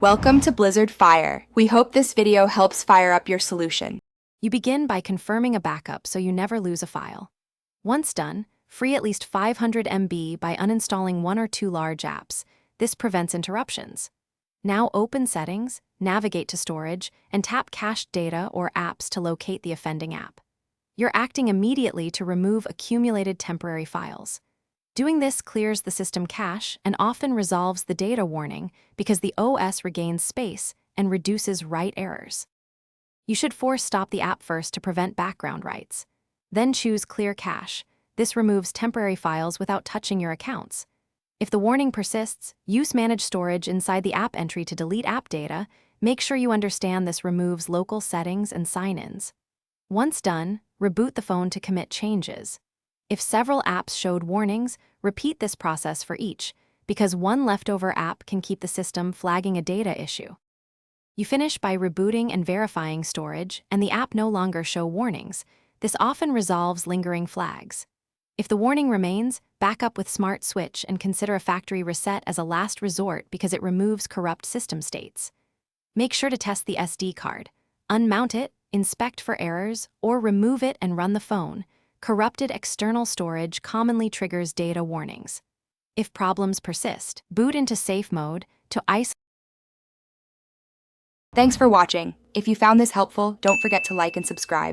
Welcome to Blizzard Fire. We hope this video helps fire up your solution. You begin by confirming a backup so you never lose a file. Once done, free at least 500 MB by uninstalling one or two large apps. This prevents interruptions. Now open Settings, navigate to Storage, and tap Cached Data or Apps to locate the offending app. You're acting immediately to remove accumulated temporary files. Doing this clears the system cache and often resolves the data warning because the OS regains space and reduces write errors. You should force stop the app first to prevent background writes. Then choose Clear Cache. This removes temporary files without touching your accounts. If the warning persists, use Manage Storage inside the app entry to delete app data. Make sure you understand this removes local settings and sign-ins. Once done, reboot the phone to commit changes. If several apps showed warnings, repeat this process for each, because one leftover app can keep the system flagging a data issue. You finish by rebooting and verifying storage, and the app no longer show warnings. This often resolves lingering flags. If the warning remains, back up with Smart Switch and consider a factory reset as a last resort because it removes corrupt system states. Make sure to test the SD card. Unmount it, inspect for errors, or remove it and run the phone. Corrupted external storage commonly triggers data warnings. If problems persist, boot into safe mode to isolate. Thanks for watching. If you found this helpful, don't forget to like and subscribe.